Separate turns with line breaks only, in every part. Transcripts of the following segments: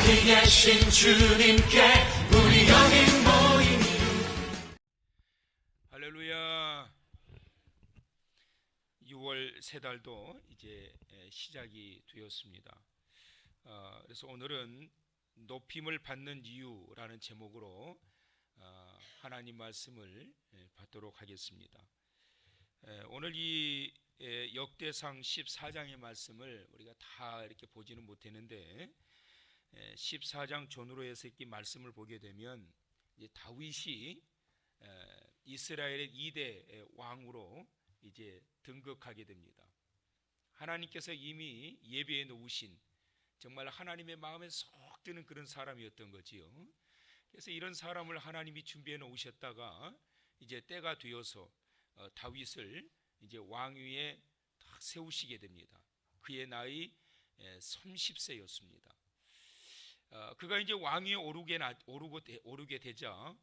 어디 계신 주님께 우리 여기 모이니.
할렐루야. 6월 세 달도 이제 시작이 되었습니다. 그래서 오늘은 높임을 받는 이유라는 제목으로 하나님 말씀을 받도록 하겠습니다. 오늘 이 역대상 14장의 말씀을 우리가 다 이렇게 보지는 못했는데 14장 전후로 해서 이 말씀을 보게 되면 이제 다윗이 이스라엘의 2대 왕으로 이제 등극하게 됩니다. 하나님께서 이미 예비해 놓으신 정말 하나님의 마음에 쏙 드는 그런 사람이었던 거지요. 그래서 이런 사람을 하나님이 준비해 놓으셨다가 이제 때가 되어서 다윗을 이제 왕위에 딱 세우시게 됩니다. 그의 나이 30세였습니다. 그가 이제 왕위에 오르게 되자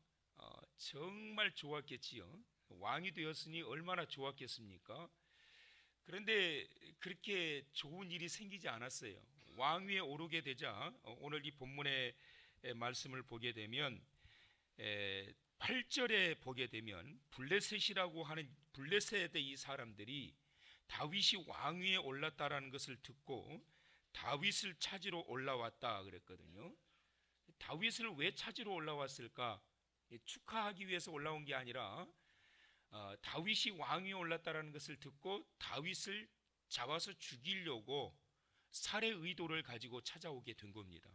정말 좋았겠지요. 왕이 되었으니 얼마나 좋았겠습니까? 그런데 그렇게 좋은 일이 생기지 않았어요. 왕위에 오르게 되자 오늘 이 본문의 말씀을 보게 되면 8절에 보게 되면 블레셋이라고 하는 블레셋의 이 사람들이 다윗이 왕위에 올랐다라는 것을 듣고 다윗을 찾으러 올라왔다 그랬거든요. 다윗을 왜 찾으러 올라왔을까? 축하하기 위해서 올라온 게 아니라 다윗이 왕위에 올랐다라는 것을 듣고 다윗을 잡아서 죽이려고 살해 의도를 가지고 찾아오게 된 겁니다.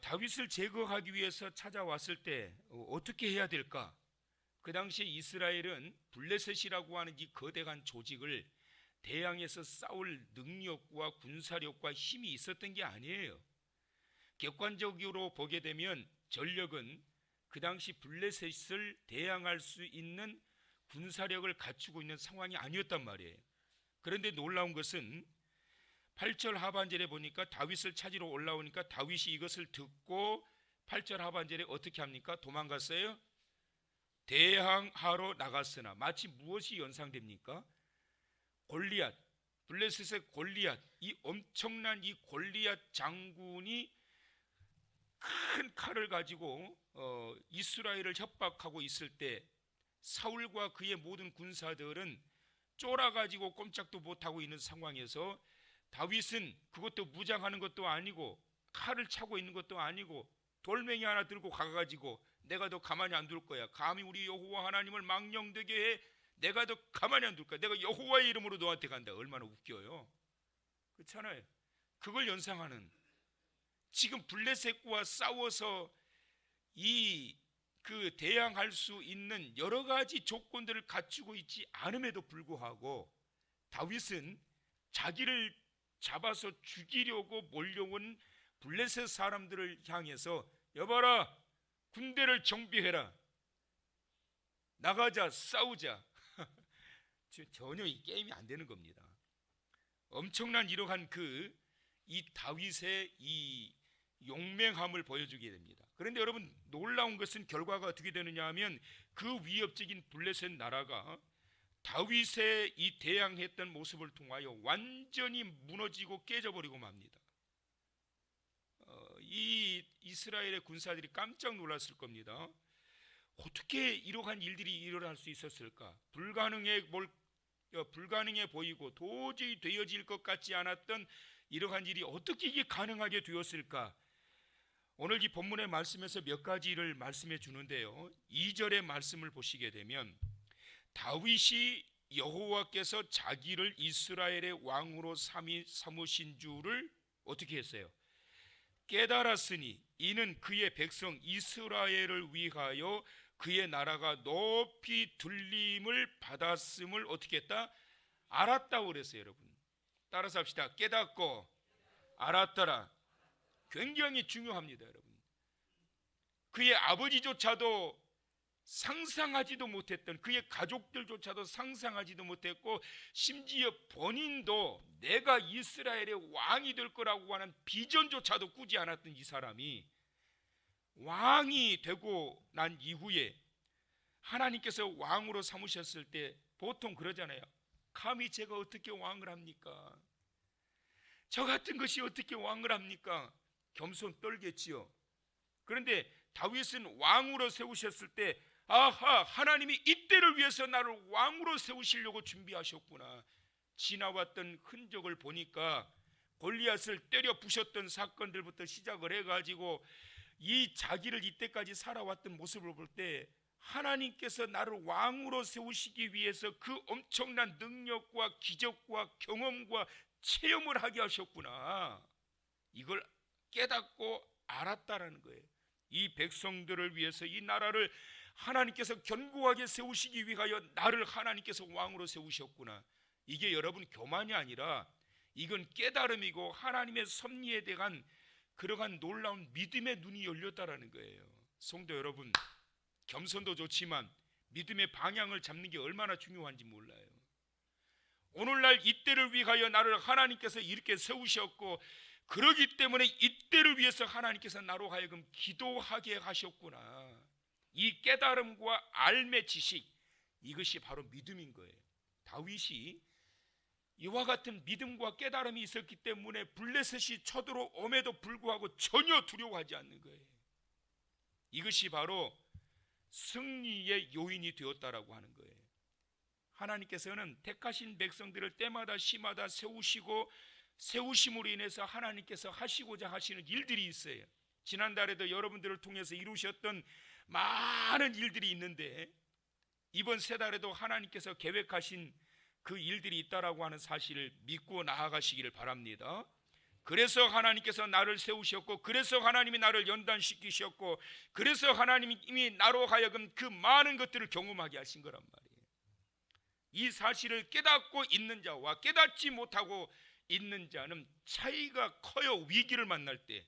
다윗을 제거하기 위해서 찾아왔을 때 어떻게 해야 될까? 그 당시에 이스라엘은 블레셋이라고 하는 이 거대한 조직을 대항해서 싸울 능력과 군사력과 힘이 있었던 게 아니에요. 객관적으로 보게 되면 전력은 그 당시 블레셋을 대항할 수 있는 군사력을 갖추고 있는 상황이 아니었단 말이에요. 그런데 놀라운 것은 8절 하반절에 보니까 다윗을 찾으러 올라오니까 다윗이 이것을 듣고 8절 하반절에 어떻게 합니까? 도망갔어요? 대항하러 나갔으나. 마치 무엇이 연상됩니까? 골리앗, 블레셋의 골리앗, 이 엄청난 이 골리앗 장군이 큰 칼을 가지고 이스라엘을 협박하고 있을 때 사울과 그의 모든 군사들은 쫄아가지고 꼼짝도 못하고 있는 상황에서 다윗은 그것도 무장하는 것도 아니고 칼을 차고 있는 것도 아니고 돌멩이 하나 들고 가가지고 내가 너 가만히 안 둘 거야. 감히 우리 여호와 하나님을 망령되게 해. 내가 너 가만히 안 둘 거야. 내가 여호와의 이름으로 너한테 간다. 얼마나 웃겨요. 그렇잖아요. 그걸 연상하는, 지금 블레셋과 싸워서 대항할 수 있는 여러 가지 조건들을 갖추고 있지 않음에도 불구하고 다윗은 자기를 잡아서 죽이려고 몰려온 블레셋 사람들을 향해서 여봐라, 군대를 정비해라, 나가자, 싸우자. 전혀 이 게임이 안 되는 겁니다. 엄청난 이러한 이 다윗의 이 용맹함을 보여주게 됩니다. 그런데 여러분, 놀라운 것은 결과가 어떻게 되느냐 하면 그 위협적인 블레셋 나라가 다윗의 이 대항했던 모습을 통하여 완전히 무너지고 깨져버리고 맙니다. 이 이스라엘의 군사들이 깜짝 놀랐을 겁니다. 어떻게 이러한 일들이 일어날 수 있었을까? 불가능해 보이고 도저히 되어질 것 같지 않았던 이러한 일이 어떻게 이게 가능하게 되었을까? 오늘 이 본문의 말씀에서 몇 가지를 말씀해 주는데요. 2절의 말씀을 보시게 되면 다윗이 여호와께서 자기를 이스라엘의 왕으로 삼으신 줄을 어떻게 했어요? 깨달았으니 이는 그의 백성 이스라엘을 위하여 그의 나라가 높이 들림을 받았음을 어떻게 했다? 알았다고 그랬어요. 여러분 따라서 합시다. 깨닫고 알았더라. 굉장히 중요합니다. 여러분, 그의 아버지조차도 상상하지도 못했던, 그의 가족들조차도 상상하지도 못했고, 심지어 본인도 내가 이스라엘의 왕이 될 거라고 하는 비전조차도 꾸지 않았던 이 사람이 왕이 되고 난 이후에 하나님께서 왕으로 삼으셨을 때 보통 그러잖아요. 감히 제가 어떻게 왕을 합니까? 저 같은 것이 어떻게 왕을 합니까? 겸손 떨겠지요. 그런데 다윗은 왕으로 세우셨을 때 아하, 하나님이 이때를 위해서 나를 왕으로 세우시려고 준비하셨구나. 지나왔던 흔적을 보니까 골리앗을 때려 부셨던 사건들부터 시작을 해가지고 이 자기를 이때까지 살아왔던 모습을 볼 때 하나님께서 나를 왕으로 세우시기 위해서 그 엄청난 능력과 기적과 경험과 체험을 하게 하셨구나. 이걸 깨닫고 알았다라는 거예요. 이 백성들을 위해서 이 나라를 하나님께서 견고하게 세우시기 위하여 나를 하나님께서 왕으로 세우셨구나. 이게 여러분 교만이 아니라 이건 깨달음이고 하나님의 섭리에 대한 그러한 놀라운 믿음의 눈이 열렸다라는 거예요. 성도 여러분, 겸손도 좋지만 믿음의 방향을 잡는 게 얼마나 중요한지 몰라요. 오늘날 이때를 위하여 나를 하나님께서 이렇게 세우셨고 그러기 때문에 이때를 위해서 하나님께서 나로 하여금 기도하게 하셨구나. 이 깨달음과 알매 지식, 이것이 바로 믿음인 거예요. 다윗이 이와 같은 믿음과 깨달음이 있었기 때문에 블레셋이 쳐들어옴에도 불구하고 전혀 두려워하지 않는 거예요. 이것이 바로 승리의 요인이 되었다라고 하는 거예요. 하나님께서는 택하신 백성들을 때마다 시마다 세우시고 세우심으로 인해서 하나님께서 하시고자 하시는 일들이 있어요. 지난달에도 여러분들을 통해서 이루셨던 많은 일들이 있는데 이번 세 달에도 하나님께서 계획하신 그 일들이 있다라고 하는 사실을 믿고 나아가시기를 바랍니다. 그래서 하나님께서 나를 세우셨고 그래서 하나님이 나를 연단시키셨고 그래서 하나님이 나로 하여금 그 많은 것들을 경험하게 하신 거란 말이에요. 이 사실을 깨닫고 있는 자와 깨닫지 못하고 있는 자는 차이가 커요. 위기를 만날 때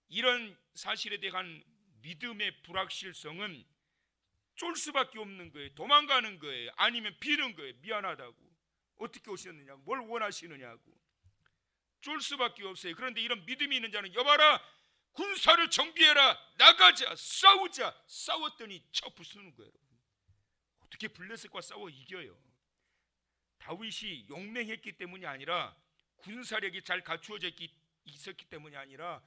이런 사실에 대한 믿음의 불확실성은 쫄 수밖에 없는 거예요. 도망가는 거예요. 아니면 비는 거예요. 미안하다고, 어떻게 오셨느냐고, 뭘 원하시느냐고 쫄 수밖에 없어요. 그런데 이런 믿음이 있는 자는 여봐라, 군사를 정비해라, 나가자, 싸우자. 싸웠더니 쳐 부수는 거예요. 어떻게 블레셋과 싸워 이겨요? 다윗이 용맹했기 때문이 아니라 군사력이 잘 갖추어져 있었기 때문이 아니라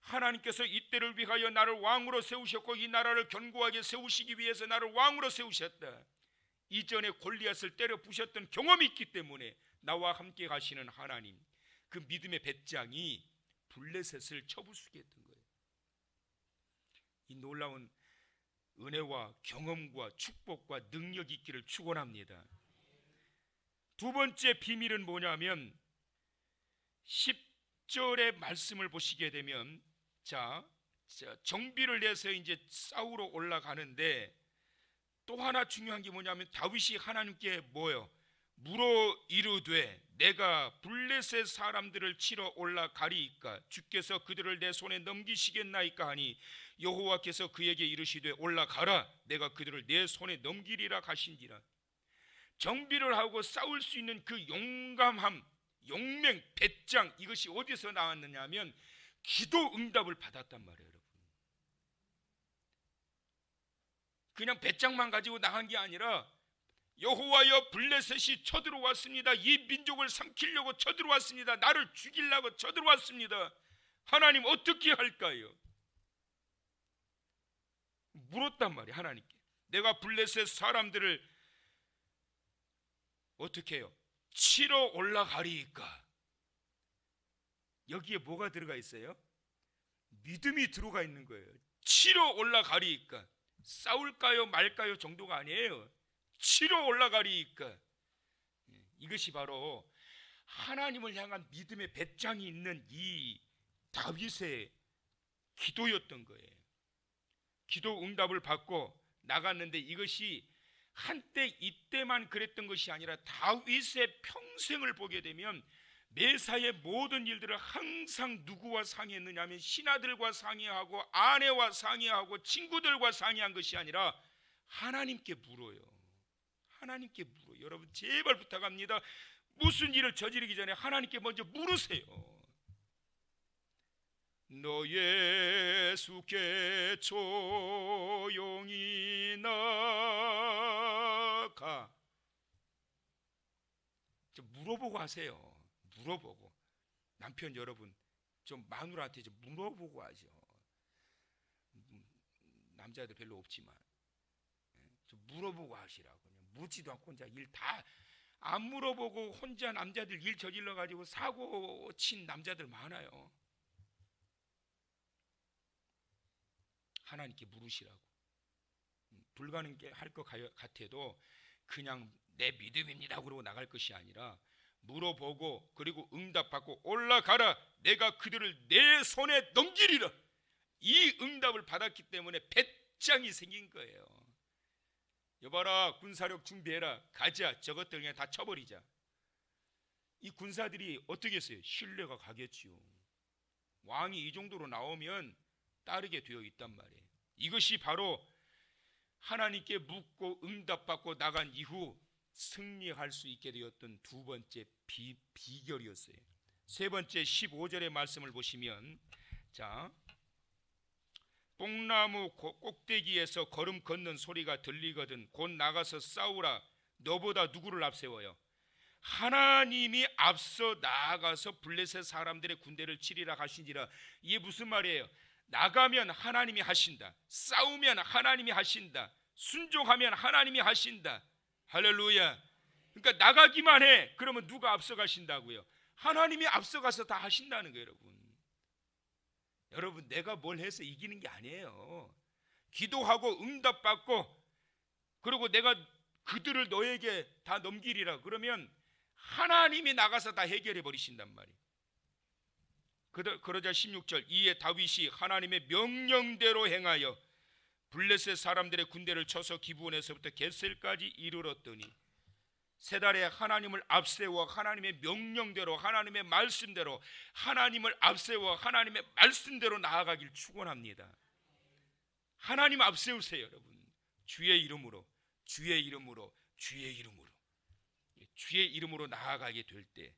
하나님께서 이때를 위하여 나를 왕으로 세우셨고 이 나라를 견고하게 세우시기 위해서 나를 왕으로 세우셨다. 이전에 골리앗을 때려 부셨던 경험이 있기 때문에 나와 함께 가시는 하나님, 그 믿음의 배짱이 블레셋을 쳐부수게 했던 거예요. 이 놀라운 은혜와 경험과 축복과 능력이 있기를 축원합니다. 두 번째 비밀은 뭐냐면 10절의 말씀을 보시게 되면 자, 정비를 해서 이제 싸우러 올라가는데 또 하나 중요한 게 뭐냐면 다윗이 하나님께 뭐요? 물어 이르되 내가 블레셋 사람들을 치러 올라가리이까 주께서 그들을 내 손에 넘기시겠나이까 하니 여호와께서 그에게 이르시되 올라가라 내가 그들을 내 손에 넘기리라 하신지라. 정비를 하고 싸울 수 있는 그 용감함, 용맹, 배짱, 이것이 어디서 나왔느냐 하면 기도 응답을 받았단 말이에요. 여러분, 그냥 배짱만 가지고 나간 게 아니라 여호와여 블레셋이 쳐들어왔습니다. 이 민족을 삼키려고 쳐들어왔습니다. 나를 죽이려고 쳐들어왔습니다. 하나님 어떻게 할까요? 물었단 말이에요. 하나님께 내가 블레셋 사람들을 어떻게 해요? 치러 올라가리이까. 여기에 뭐가 들어가 있어요? 믿음이 들어가 있는 거예요. 치러 올라가리이까. 싸울까요 말까요 정도가 아니에요. 치러 올라가리이까. 이것이 바로 하나님을 향한 믿음의 배짱이 있는 이 다윗의 기도였던 거예요. 기도 응답을 받고 나갔는데 이것이 한때 이때만 그랬던 것이 아니라 다윗의 평생을 보게 되면 매사의 모든 일들을 항상 누구와 상의했느냐 하면 신하들과 상의하고 아내와 상의하고 친구들과 상의한 것이 아니라 하나님께 물어요. 하나님께 물어요. 여러분 제발 부탁합니다. 무슨 일을 저지르기 전에 하나님께 먼저 물으세요. 너 예수께 조용히 나가. 물어보고 하세요. 물어보고. 남편 여러분 좀 마누라한테 좀 물어보고 하죠. 남자들 별로 없지만 좀 물어보고 하시라고. 그냥 묻지도 않고 혼자 일 다 안 물어보고 혼자 남자들 일 저질러 가지고 사고 친 남자들 많아요. 하나님께 물으시라고. 불가능할 것 같아도 그냥 내 믿음입니다 그러고 나갈 것이 아니라 물어보고 그리고 응답받고 올라가라, 내가 그들을 내 손에 넘기리라. 이 응답을 받았기 때문에 배짱이 생긴 거예요. 여봐라, 군사력 준비해라, 가자, 저것들 그냥 다 쳐버리자. 이 군사들이 어떻게 했어요? 신뢰가 가겠지요. 왕이 이 정도로 나오면 따르게 되어 있단 말이에요. 이것이 바로 하나님께 묻고 응답받고 나간 이후 승리할 수 있게 되었던 두 번째 비결이었어요. 세 번째 15절의 말씀을 보시면, 자, 뽕나무 꼭대기에서 걸음 걷는 소리가 들리거든 곧 나가서 싸우라. 너보다 누구를 앞세워요? 하나님이 앞서 나아가서 블레셋 사람들의 군대를 치리라 하신지라. 이게 무슨 말이에요? 나가면 하나님이 하신다, 싸우면 하나님이 하신다, 순종하면 하나님이 하신다. 할렐루야. 그러니까 나가기만 해. 그러면 누가 앞서 가신다고요? 하나님이 앞서가서 다 하신다는 거예요. 여러분, 내가 뭘 해서 이기는 게 아니에요. 기도하고 응답받고 그리고 내가 그들을 너에게 다 넘기리라 그러면 하나님이 나가서 다 해결해 버리신단 말이에요. 그러자 16절, 이에 다윗이 하나님의 명령대로 행하여 블레셋 사람들의 군대를 쳐서 기브온에서부터 겟셀까지 이르렀더니, 세 달에 하나님을 앞세워 하나님의 명령대로 하나님의 말씀대로 하나님을 앞세워 하나님의 말씀대로 나아가길 축원합니다. 하나님 앞세우세요 여러분. 주의 이름으로, 주의 이름으로, 주의 이름으로, 주의 이름으로 나아가게 될 때.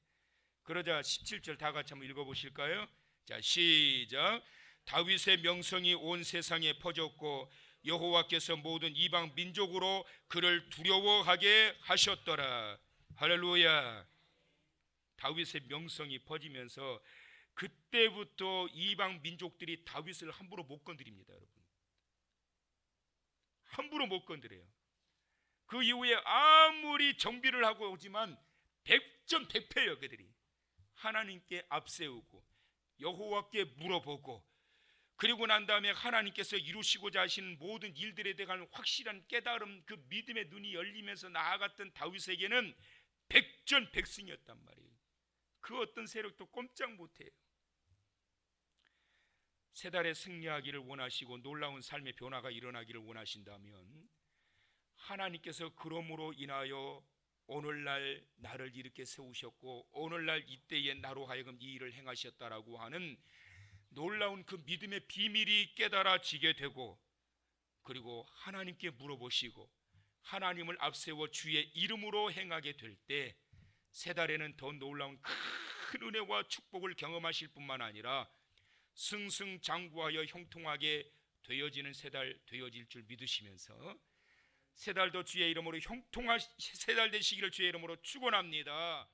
그러자 17절 다 같이 한번 읽어보실까요? 자, 시작. 다윗의 명성이 온 세상에 퍼졌고 여호와께서 모든 이방 민족으로 그를 두려워하게 하셨더라. 할렐루야. 다윗의 명성이 퍼지면서 그때부터 이방 민족들이 다윗을 함부로 못 건드립니다. 여러분, 함부로 못 건드려요. 그 이후에 아무리 정비를 하고 오지만 백전백패예요. 그들이 하나님께 앞세우고 여호와께 물어보고 그리고 난 다음에 하나님께서 이루시고자 하시는 모든 일들에 대한 확실한 깨달음, 그 믿음의 눈이 열리면서 나아갔던 다윗에게는 백전백승이었단 말이에요. 그 어떤 세력도 꼼짝 못해요. 세 달에 승리하기를 원하시고 놀라운 삶의 변화가 일어나기를 원하신다면 하나님께서 그러므로 인하여 오늘날 나를 이렇게 세우셨고 오늘날 이때에 나로 하여금 이 일을 행하셨다라고 하는 놀라운 그 믿음의 비밀이 깨달아지게 되고 그리고 하나님께 물어보시고 하나님을 앞세워 주의 이름으로 행하게 될 때 세 달에는 더 놀라운 큰 은혜와 축복을 경험하실 뿐만 아니라 승승장구하여 형통하게 되어지는 세 달 되어질 줄 믿으시면서 세 달도 주의 이름으로 형통한 세 달 되시기를 주의 이름으로 축원합니다.